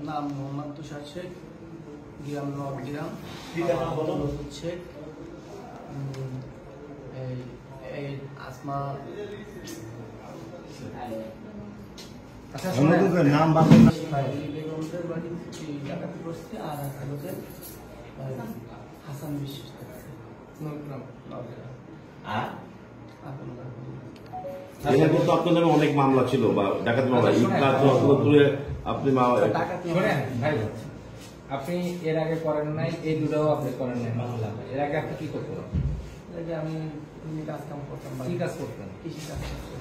নাম মোহাম্মদ তুষার শেখ, গ্রাম নবগ্রাম, শেখ। এই আসমা নাম বেগমদের বাড়ি ডাকাতি করছে, আর লোকের হাসান বিশ্বাস আপনাদের অনেক মামলা ছিল বা ডাকাতি মামলা, আপনি এর আগে করেন নাই, এই দুটাও আপনি করেন নাই মামলা। এর আগে আপনি কি করতেন? আমি কাজ কাম করতাম। কি কাজ করতেন?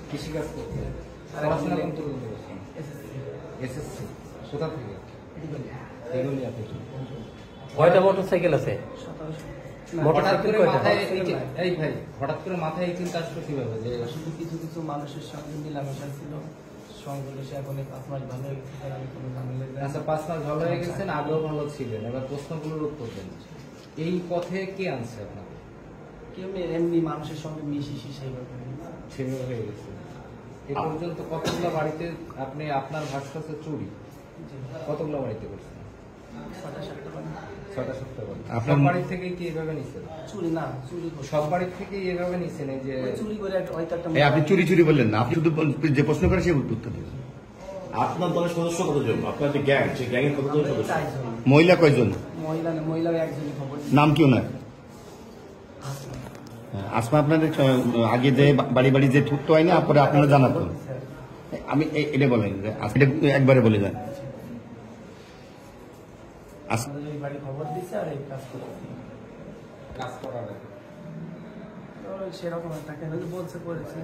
কৃষি কাজ করতেন। পড়াশোনা কোন পর্যন্ত করছেন? এসএসসি। কোথা থেকে? এগুলি আপনি কয়টা মোটরসাইকেল আছে? হঠাৎ করে মাথায় এই চিন্তা আসলো কিভাবে? যে শুধু কিছু কিছু মানুষের সঙ্গে মিলামেশা ছিল, সঙ্গে এখন 5 মাস ভালো হয়ে গেছে। আমি কোনো ঝামেলা। আচ্ছা, 5 মাস ভালো হয়ে গেছেন, আগেও ভালো ছিলেন, এবার প্রশ্নগুলোর উত্তর দেন। এই পথে কে আনছে আপনাকে? কেউ এমনি মানুষের সঙ্গে মিশিছি সেইভাবে হয়ে গেছে। এ পর্যন্ত কতগুলো বাড়িতে আপনি, আপনার ভাষ্য হচ্ছে চুরি, কতগুলো বাড়িতে করছেন? 6-7টা বাড়ি। 6-7টা বাড়ি। আপনার বাড়ি থেকে কি এভাবে নিছেন? চুরি না, চুরি সব বাড়ি থেকে এভাবে নিছেন? এই যে চুরি করে হয়তো একটা আপনি চুরি বললেন না, আপনি শুধু যে প্রশ্ন করে সে উত্তর দিন। আপনার দলের সদস্য কতজন? আপনার যে গ্যাং, সেই গ্যাংয়ের কতজন সদস্য? মহিলা কয়জন? মহিলা একজনই খবর। নাম কি ওনার? আসমা। আপনাদের আগে যে বাড়ি যে থুটতো হয় না, পরে আপনারা জানাতেন। আমি এটা বলেন, একবারে বলে যান। বাড়ি খবর দিচ্ছে আর এই কাজ করছি। কাজ করার সেরকম তাকে বলছে করেছে।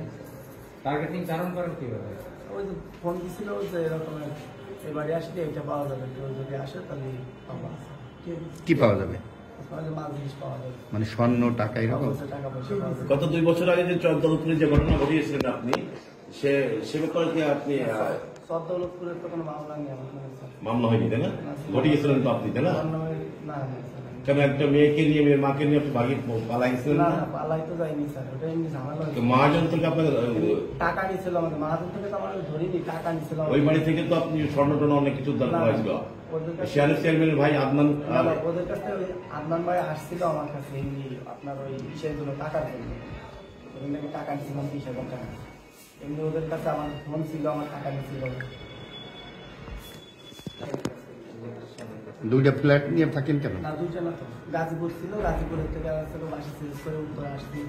টার্গেটিং ধারণ করেন কিভাবে? ওই যে ফোন দিছিল যে এরকম এই বাড়ি আসলে এটা পাওয়া যাবে, কেউ যদি আসে তাহলে কি পাওয়া যাবে? মাল জিনিস পাওয়া যাবে, মানে স্বর্ণ, টাকা, এরকম টাকা পয়সা পাওয়া যাবে। গত 2 বছর আগে যে চরদৌলতপুরে যে ঘটনা ঘটিয়েছিলেন আপনি, সে ব্যাপারে কি আপনি? চরদৌলতপুরের তো কোনো মামলা নেই আমার কাছে। মামলা হয়নি, তাই না? ঘটিয়েছিলেন তো আপনি, তাই না? না, কেন একটা মেয়েকে নিয়ে, মেয়ের মাকে নিয়ে আপনি বাড়ি পালাই গেছিলেন? না, পালাই তো যায়নি স্যার, ওটা এমনি ঝামেলা। তো মহাজন থেকে আপনার টাকা নিছিল আমাদের, মহাজন থেকে তো আমার ধরিনি, টাকা নিছিল। ওই বাড়ি থেকে তো আপনি স্বর্ণ টর্ণ অনেক কিছু উদ্ধার করা হয়েছিল। শেয়ারের চেয়ারম্যানের ভাই আদনান, ওদের কাছে আদনান ভাই আসছিল আমার কাছে এমনি আপনার ওই বিষয়গুলো টাকার জন্য। ওদের নাকি টাকা নিছিলাম 20,000 টাকা। এমনি ওদের কাছে আমার ফোন ছিল, আমার টাকা নিছিল। 2টা ফ্ল্যাট নিয়ে থাকেন কেন? না, 2টা না তো, গাজীপুর ছিল, গাজীপুরের থেকে বাসা চেঞ্জ করে উত্তরে আসছি,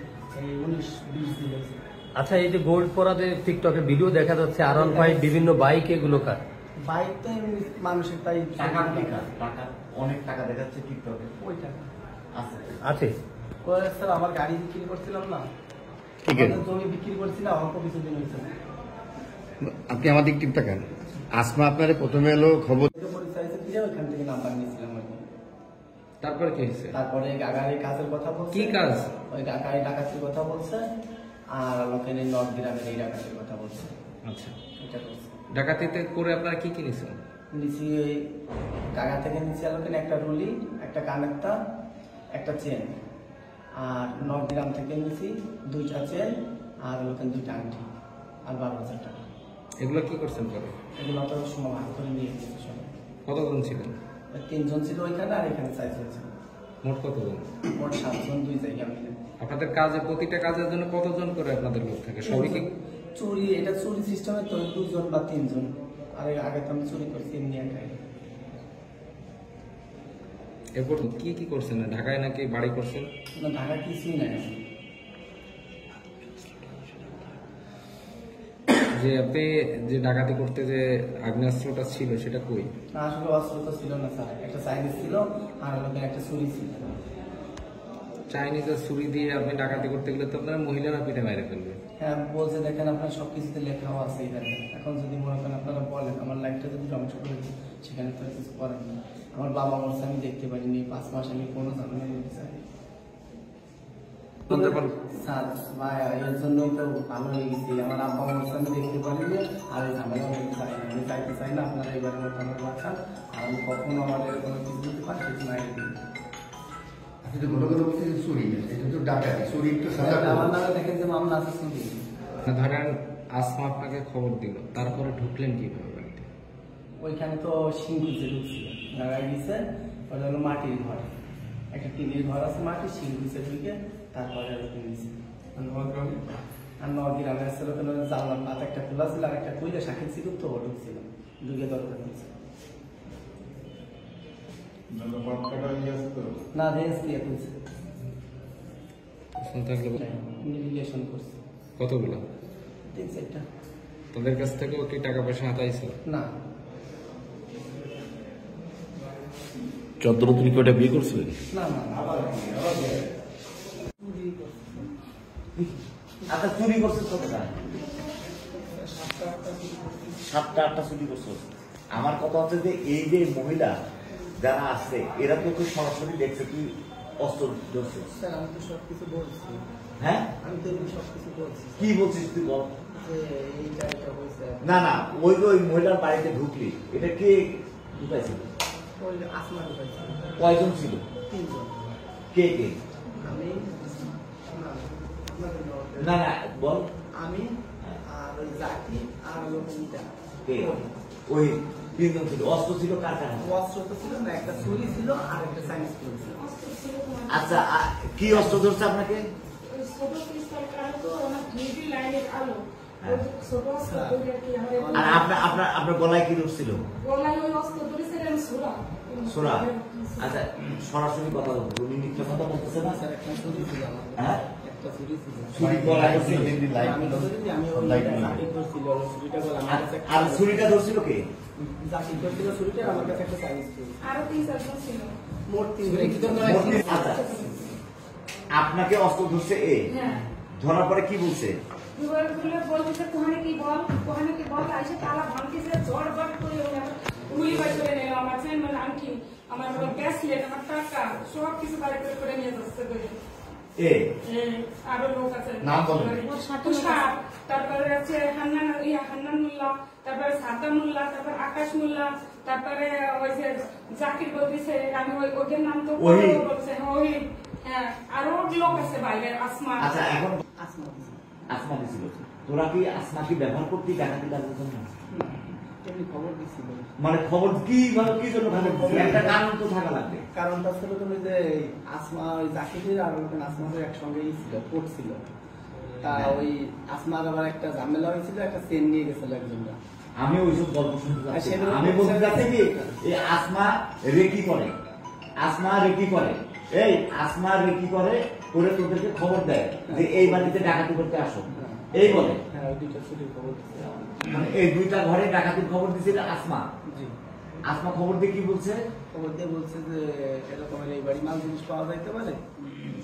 এই 19-20 দিন হয়েছে। আচ্ছা, এই যে গোল্ড পরাদের টিকটকে ভিডিও দেখা যাচ্ছে, আরন ভাই বিভিন্ন বাইক, এগুলো কার? বাইক তো এমনি মানুষের, তাই টাকা অনেক টাকা দেখাচ্ছে টিকটকে। ওই টাকা আছে। স্যার আমার গাড়ি বিক্রি করছিলাম না, ঠিক আছে, জমি বিক্রি করছিলাম, অল্প কিছুদিন হয়েছে। আপনি আমাদের টিপ থাকেন। আসমা আপনার প্রথমে এলো খবর, পরিচয় দিয়ে ওইখান থেকে নাম্বার নিয়েছিলাম। তারপরে কি হয়েছে? তারপরে গাগারি কাজের কথা বলছে। কি কাজ? ওই গাগারি ডাকাতির কথা বলছে, আর লোকের নবগ্রামের এই ডাকাতির কথা বলছে। আচ্ছা, এটা করছে। ডাকাতিতে করে আপনারা কি কি নিছেন? নিচি ওই গাগা থেকে নিচে লোকের একটা রুলি, একটা কানেক্টা, একটা চেন। আর নবগ্রাম থেকে নিচি 2টা চেন, আর লোকের 2টা আংটি, আর 12,000 টাকা। এগুলো কি করছেন পরে? এগুলো তো সময় ভাগ করে নিয়ে গেছে সবাই। কতজন ছিলেন? 3 জন ছিল ওইখানে, আর এখানে 4 জন ছিল। মোট কতজন? মোট 7 জন, 2 জায়গায় মিলে। আপনাদের কাজে, প্রতিটা কাজের জন্য কতজন করে আপনাদের লোক থাকে? সবই কি চুরি? এটা চুরি সিস্টেমে তো 2 জন বা 3 জন। আর আগে তো আমি চুরি করছি এমনি একাই। এরপর কি কি করছেন? ঢাকায় নাকি বাড়ি করছেন? না, ঢাকা কিছুই নাই। যে আপনি যে ডাকাতি করতে যে আগ্নেয়াস্ত্রটা ছিল, সেটা কই? না, আসলে অস্ত্র তো ছিল না স্যার, একটা চাইনিজ ছিল, আর লোকের একটা ছুরি ছিল। চাইনিজের ছুরি দিয়ে আপনি ডাকাতি করতে গেলে তো আপনারা মহিলারা পিঠে মেরে ফেলবে। হ্যাঁ, বলছে দেখেন আপনার সবকিছুতে লেখাও আছে এখানে। এখন যদি মনে করেন আপনারা বলেন, আমার লাইফটা যদি ধ্বংস করে দিই, সেখানে তো কিছু করেন না। আমার বাবা মরছে, আমি দেখতে পারিনি 5 মাস, আমি কোনো ঝামেলা নিতে চাই স্যার। এর জন্যই তো ভালো হয়ে গেছি। আমার আব্বা মরছে, আমি দেখতে পারিনি, আর এই ঝামেলা নিতে চাই না। আমি চাইতে চাই না আপনারা এবারের মতো আমার বাঁচান, আর আমি কখনো আমাদের কোনো কিছু দিতে পারি সেটা নাই দিই। আপনি তো বড় কথা বলছেন চুরি, এটা তো ডাকাতি। চুরি তো আমার নামে দেখেন যে মামলা আছে চুরি। ধরেন আসমা আপনাকে খবর দিল, তারপরে ঢুকলেন কিভাবে বাড়িতে? ওইখানে তো সিংকুচে ঢুকছিল, ওনারা গেছে ওটা হলো মাটির ঘর, একটা টিনের ঘর আছে মাটির, সিংকুচে ঢুকে তারপরে ওকে নিয়েছে। আর নদগ্রামে আসছিল ওখানে জানলার পাতা একটা খোলা ছিল আর একটা খুলে শাকিল ছিল তো ঢুকছিল, ঢুকে দরকার হয়েছে না রেঞ্জ দিয়ে খুলছে, ইনভেস্টিগেশন করছে। কতগুলো? 3-4টা। তাদের কাছ থেকেও কি টাকা পয়সা হাতাইছিল? না। চন্দ্র তুমি কি ওটা বিয়ে করছিলেন? না না আচ্ছা চুরি করছিস কতটা? 7টা-8টা চুরি করছিস। আমার কথা হচ্ছে যে এই যে মহিলা যারা আছে এরা তো তুই সরাসরি দেখছে তুই অস্ত্র ধরছিস। স্যার আমি তো সবকিছু বলছি। হ্যাঁ আমি তো সবকিছু বলছি। কি বলছিস তুই বল? এইটা এটা হয়েছে। না না ওই যে ওই মহিলার বাড়িতে ঢুকলি এটা কে ঢুকাইছিল? ওই আসমা ঢুকাইছে। কয়জন ছিল? 3 জন। কে কে? আমি না না বল। আমি আর ওই জাকি আর লোকটা কে? ওই 3 জন ছিল। অস্ত্র ছিল কার কার? অস্ত্র তো ছিল না, একটা ছুরি ছিল আর একটা সাইন্স ছিল। আচ্ছা কি অস্ত্র ধরছে আপনাকে? আর আপনার গলায় কি ধরছিল? সোরা। আচ্ছা সরাসরি কথা বলবো, উনি মিথ্যা কথা বলতেছে না? স্যার একটা ছুরি ছিল আমার। হ্যাঁ একটা ছুরি ছিল। ছুরি গলায় ধরছিল? আমি তো যদি আমি ওই জাকি ধরছিল ছুরিটা বলে আমার কাছে আর ছুরিটা ধরছিল কে? জাকি ধরছিল ছুরিটা আমার কাছে একটা সাইন্স ছিল। আরো 3-4 জন ছিল। মোট 3 জন। আচ্ছা আপনাকে অস্ত্র ধরছে এ, হ্যাঁ ধরার পরে কি বলছে? দুবার বলে বলতেছে কোহানে কি বল আইসে তালা ভাঙতেছে ঝড় বড় করে গুলি বাই করে নিল আমার চেন মানে আংটি আমার ব্যাসলেট আমার টাকা সব কিছু বাড়ি করে নিয়ে যাচ্ছে বলে এ আরো লোক আছে নাম বলুন। তুষার, তারপরে আছে হান্নান মোল্লা, তারপরে সাদ্দাম মোল্লা, তারপরে আকাশ মোল্লা, তারপরে ওই যে জাকির বলতেছে আমি ওদের নাম তো বলছে ওই হ্যাঁ আরো লোক আছে বাইরে আসমা। আচ্ছা এখন আসমা আসমা দিছিল, তোরা কি আসমা কি ব্যবহার করতে ডাকাতি কাজের জন্য? এমনি খবর দিছিল। মানে খবর কি মানে কি জন্য খবর দিছিল? একটা কারণ তো থাকা লাগবে। কারণটা ছিল তুমি যে আসমা ওই জাকিরের আর ওখানে আসমাদের একসঙ্গেই ছিল, পড়ছিল। তা ওই আসমার আবার একটা ঝামেলা হয়েছিল, একটা চেন নিয়ে গেছিল একজনরা। আমি ওইসব গল্প শুনতে আর চাচ্ছি সেগুলো না। আমি বলতে চাচ্ছি কি এই আসমা রেকি করে, আসমা রেকি করে, এই আসমা রেকি করে করে তোদেরকে খবর দেয় যে এই বাড়িতে ডাকাতি করতে আসো, এই বলে। হ্যাঁ ওই দুইটা চুরির খবর দিছিল। মানে এই 2টা ঘরে ডাকাতির খবর দিছিল আসমা। জি আসমা খবর দিয়ে কি বলছে? খবর দিয়ে বলছে যে এরকম এই বাড়ি মাল জিনিস পাওয়া যাইতে পারে,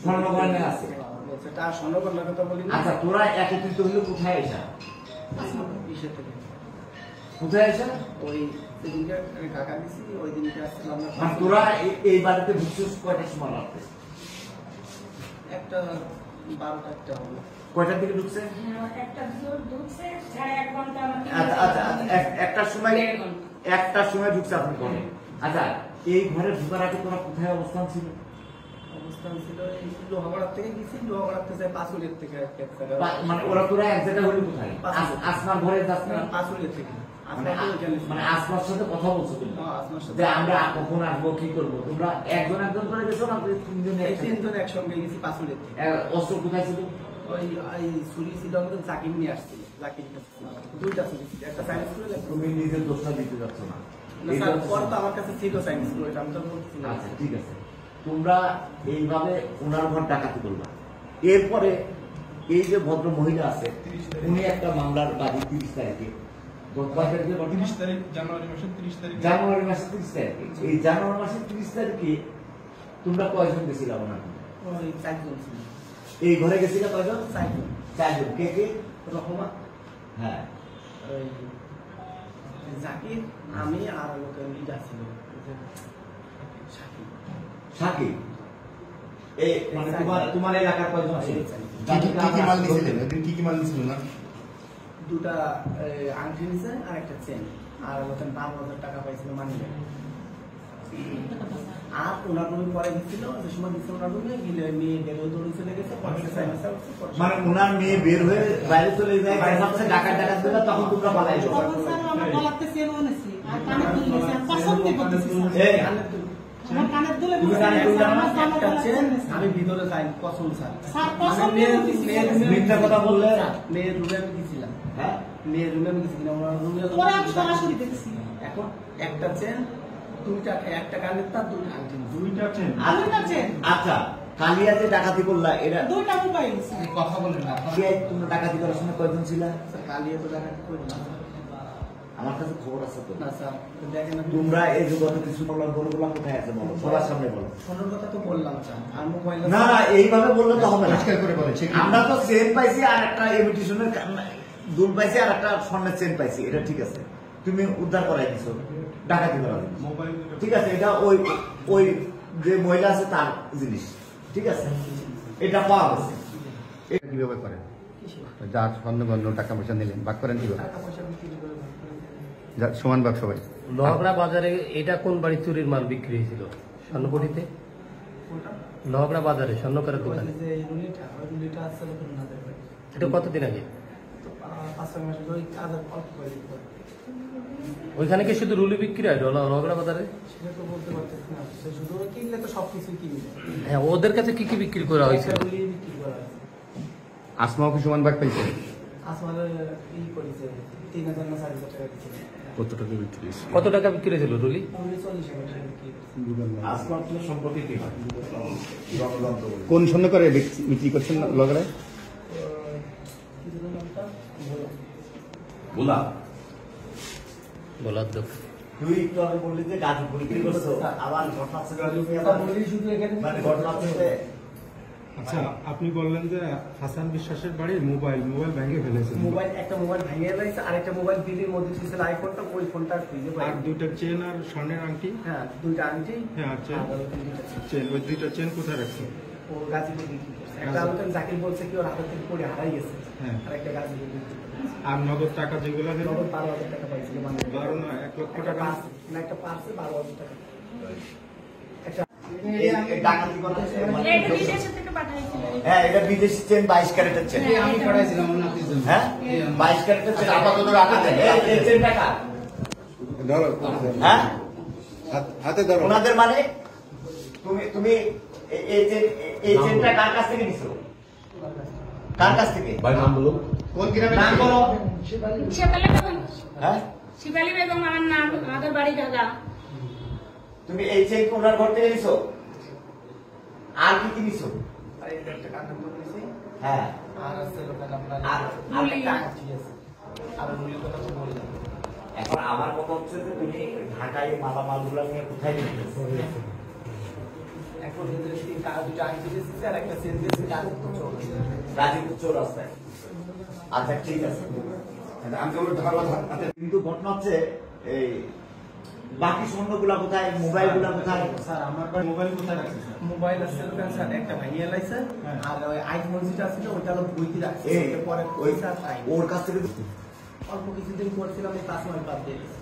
স্বর্ণগরণে আছে। বলছে তা স্বর্ণগরণের কথা বলি না। আচ্ছা তোরা একত্রিত হইলে কোথায় এসা? ইসে থেকে কোথায় এসা? ওই সেদিনকে ঢাকা দিছি, ওই দিনকে আসছিলাম আমরা। মানে তোরা এই বাড়িতে ঢুকছিস কয়টার সময় রাখতে? একটা 12টা একটা হবে। কয়টার দিকে ঢুকছে? একটা ঢুকছে 1.5 ঘন্টা আচ্ছা আচ্ছা একটার সময় ঢুকছে আপনি ঘরে। আচ্ছা এই ঘরে ঢুকার আগে তোরা কোথায় অবস্থান ছিল? অবস্থান ছিল এই লোহাগড়ার থেকে গেছি, লোহাগড়ার থেকে পাঁচুলের থেকে এক জায়গায়। মানে ওরা তোরা এক জায়গায় হইলে কোথায়? আসমার ঘরে যাস না? পাঁচুলের থেকে মানে আসমার সাথে কথা বলছো তুমি আসমার সাথে যে আমরা কখন আসবো কি করবো? তোমরা একজন একজন করে গেছো না 3 এই 3 জন একসঙ্গে গেছি পাঁচুলের থেকে। অস্ত্র কোথায় ছিল? ওই ছুরি ছিল আমাদের জাকির নিয়ে আসছিল, জাকির কাছে ছিল 2টা ছুরি ছিল, একটা সাইন্স ছিল একটা। তুমি নিজের দোষটা দিতে যাচ্ছ না। স্যার পরে তো আমার কাছে ছিল সাইন্স ছিল, এটা আমি তো বলছিলাম। আচ্ছা ঠিক আছে, তোমরা এইভাবে ওনার ঘর ডাকাতি করবা। এরপরে এই যে ভদ্র মহিলা আছে উনি একটা মামলার বাদী 30 তারিখে, জানুয়ারি মাসের 30 তারিখে, এই জানুয়ারি মাসের 30 তারিখে তোমরা কয়জন গেছিলা ওনার? ওই 4 জন ছিল। এই ঘরে গেছিলা কয়জন? 4 জন। 4 জন। কে কে? রহমা, হ্যাঁ ওই জাকির, আমি আর লোকের লিডার ছিল শাকিব। সাকিব। এই মানে তোমার এলাকার কয়জন ছিল? কি মাল নিয়েছিলেন? ওইদিন কি মাল নিয়েছিলেন না? 2টা আংটি নিছে আর একটা চেন, আর মতন 12,000 টাকা পাইছিল মানি ব্যাগ। আর ওনার রুমে পরে গেছিল, যে সময় গেছিল ওনার রুমে গিলে নিয়ে বেরো দৌড়ে চলে গেছে। মানে ওনার মেয়ে বের হয়ে বাইরে চলে যায়, ভাবছে ডাকাত দিলে তখন তোমরা পালাই যাও। তখন স্যার আমার গলাতে চেনও নিছি আর কানে দুল গেছে কসম দিয়ে বলতেছি এই, আমার কানের দুলে তুমি জানো কোনটা আমার আমার একটা চেন আমি ভিতরে যাই কসম স্যার স্যার কসম দিয়ে বলতেছি মিথ্যা কথা বললে মেয়ের রুমে আমি গেছিলাম হ্যাঁ মেয়ের রুমে আমি গেছিলাম আমার রুমে তোরা আমি সরাসরি দেখছি এখন একটা চেন দুইটা একটা কানের তার দুইটা আংটি দুইটা চেন দুইটা চেন আচ্ছা কালিয়াতে ডাকাতি করলা এরা দুইটা মোবাইল কথা বলেন না কে তোমরা ডাকাতি করার সময় কয়জন ছিল? কালিয়ে তো দেখা করি না আমার কাছে খবর আছে তো। না স্যার দেখেন তোমরা এই যে গত কিছু বললাম গরুগুলা কোথায় আছে বলো, সবার সামনে বলো। সোনার কথা তো বললাম স্যার আর মোবাইল না না এইভাবে বললে তো হবে না। পরিষ্কার করে বলেন আমরা তো চেন পাইছি আর একটা ইমিটেশনের দুল পাইছি আর একটা স্বর্ণের চেন পাইছি, এটা ঠিক আছে। তুমি উদ্ধার করাই দিছো ডাকাতি করা ঠিক আছে, এটা ওই ওই যে মহিলা আছে তার জিনিস ঠিক আছে, এটা পাওয়া গেছে। এটা কিভাবে করেন? যা স্বর্ণগণ্য টাকা পয়সা নিলেন ভাগ করেন কিভাবে? টাকা পয়সা বিক্রি করে যা সমান ভাগ সবাই। লহগড়া বাজারে এটা কোন বাড়ি চুরির মাল বিক্রি হয়েছিল? স্বর্ণপটিতে ওটা লহগড়া বাজারে স্বর্ণকারের দোকানে। যে রুলিটা আছে লোকের না দেখবে এটা কতদিন আগে? তো 5-6 মাস ধরে কাজ অল্প করে দিতে পারে ওইখানে কি শুধু রুলি বিক্রি হয় লহগড়া বাজারে? সেটা তো বলতে পারতেছি না সে শুধু ওরা কিনলে তো সবকিছু কিনবে হ্যাঁ, ওদের কাছে কি কি বিক্রি করা হয়েছিল? একটা রুলি বিক্রি করা আছে আসমাও কি সমান ভাগ পাইছে? আসমানের করেছে 3,000 না 4,000 টাকা দিচ্ছে কত টাকা বিক্রি হয়েছে? কত টাকা বিক্রি হয়েছিল রুলি? 40,000 টাকা বিক্রি আজকাল তো সম্পত্তি কি হয় গণতন্ত্র বলে। কোন স্বর্ণ করে বিক্রি করছেন লগড়ায়? কিছু নামটা বলো বলা বলার দোকান। তুই একটু আগে বললি যে গাজীপুর বিক্রি করছো, আবার ঘটনা বলি শুধু এখানে মানে ঘটনা হচ্ছে আচ্ছা আপনি বললেন যে হাসান বিশ্বাসের বাড়ির মোবাইল ভেঙে ফেলেছেন মোবাইল একটা মোবাইল ভেঙে গেছে আর একটা মোবাইল বিলির মধ্যে ছিল আইফোনটা ওই ফোনটা খুঁজে পাই আর দুইটা চেন আর স্বর্ণের আংটি হ্যাঁ দুইটা আংটি হ্যাঁ আর চেন আর ওই দুইটা চেন। চেন ওই দুইটা চেন কোথায় রাখছেন? ও গাজীপুর বিক্রি করছে একটা আলোচনা জাকির বলছে কি ওর হাতে থেকে পড়ে হারাই গেছে হ্যাঁ। আর একটা গাজীপুর বিক্রি করছে আর নগদ টাকা যেগুলো হলো নগদ 12,000 টাকা পাইছিল মানে 12 না 1 লক্ষ একটা টাকা পার্স না একটা পার্সে 12,000 টাকা একটা এই ডাকাতি করা হচ্ছে মানে এটা বিদেশ থেকে পাঠাইছিল হ্যাঁ এটা বিদেশি চেন 22 ক্যারেটের চেন আমি পড়াইছিলাম ওনাদের জন্য হ্যাঁ 22 ক্যারেটের চেন আপাতত রাখা যায় এই চেন টাকা হ্যাঁ হাতে ধরো। ওনাদের মানে তুমি তুমি এই চেনটা কার কাছ থেকে নিছো? কার কাছ থেকে? ভাই নাম বলো। কোন গ্রামে? নাম বলো। শিবালী বেগম হ্যাঁ শিবালী বেগম আমার নাম আমাদের বাড়ি ঢাকা তুমি এই চেন ওনার ঘর থেকে নিছো? আর কি কি নিছো? আর এই একটা কান্না করেছি হ্যাঁ আর আছে লোকাল আপনার আর একটা আংটি আছে আর রুলির কথা তো বললাম এখন আমার কথা হচ্ছে যে তুমি ঢাকায় মালামালগুলো নিয়ে কোথায় নিতেছো? এখন এদের দুইটা আংটি দিয়েছে আর একটা চেন দিয়েছে গাজীপুর চৌরাস্তায় গাজীপুর চৌরাস্তায়। আচ্ছা ঠিক আছে, কিন্তু ঘটনা হচ্ছে এই বাকি স্বর্ণগুলা কোথায়, মোবাইলগুলা কোথায়? স্যার আমার মোবাইল কোথায় রাখছেন স্যার? মোবাইল আছে দোকান স্যার একটা ভাঙিয়ে লাইছে আর ওই আইফোন যেটা ছিল ওইটা হলো বইতে রাখছে এই, পরে ওই পয়সা পাই ওর কাছ থেকে অল্প কিছুদিন করছিলাম এই 5 মাস বাদ দিয়ে দিয়েছি।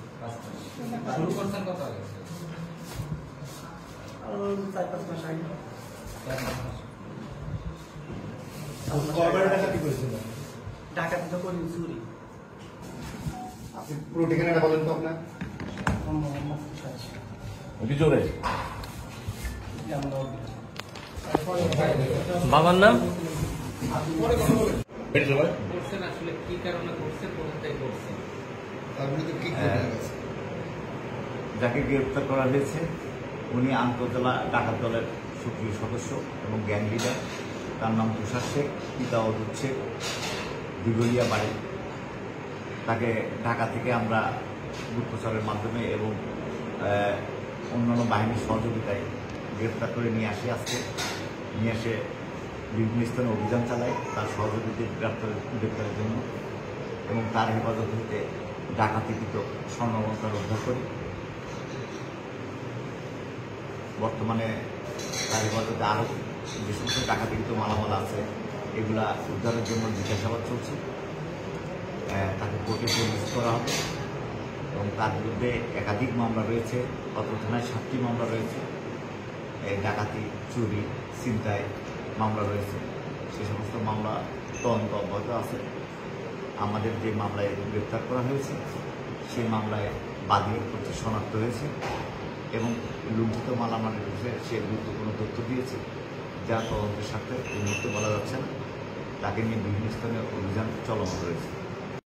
শুরু করছেন কত আগে? আর 4-5 মাস আগে কয়বার ডাকাতি করেছিল? ডাকাতি তো করি চুরি আপনি পুরো ঠিকানাটা বলেন তো আপনার। ভিতরে বাবার নাম? বেশ সবাই করছেন আসলে কি কারণে করছেন, কোথায় করছেন? তারপরে তো কি যাকে গ্রেপ্তার করা হয়েছে উনি আন্তঃজেলা ডাকাত দলের সক্রিয় সদস্য এবং গ্যাং লিডার। তার নাম তুষার শেখ, পিতা অদূত শেখ, দিগলিয়া বাড়ি। তাকে ঢাকা থেকে আমরা গুপ্তচরের মাধ্যমে এবং অন্যান্য বাহিনীর সহযোগিতায় গ্রেপ্তার করে নিয়ে আসি। আজকে নিয়ে এসে বিভিন্ন স্থানে অভিযান চালাই তার সহযোগিতা গ্রেপ্তারের জন্য এবং তার হেফাজত হইতে ডাকাতিকৃত স্বর্ণালঙ্কার উদ্ধার করি। বর্তমানে তার হেফাজতে আরও যে সমস্ত ডাকাতিকৃত মালামাল আছে এগুলা উদ্ধারের জন্য জিজ্ঞাসাবাদ চলছে। তাকে কোর্টে প্রডিউস করা হবে এবং তার বিরুদ্ধে একাধিক মামলা রয়েছে। অত্র থানায় 7টি মামলা রয়েছে, ডাকাতি, চুরি, ছিনতাই মামলা রয়েছে। সে সমস্ত মামলা তদন্ত অব্যাহত আছে। আমাদের যে মামলায় গ্রেপ্তার করা হয়েছে সেই মামলায় বাদী হচ্ছে শনাক্ত হয়েছে এবং লুণ্ঠিত মালামালের বিষয়ে সে গুরুত্বপূর্ণ তথ্য দিয়েছে, যা তদন্তের স্বার্থে এই মুহূর্তে বলা যাচ্ছে না। তাকে নিয়ে বিভিন্ন স্থানে অভিযান চলমান রয়েছে।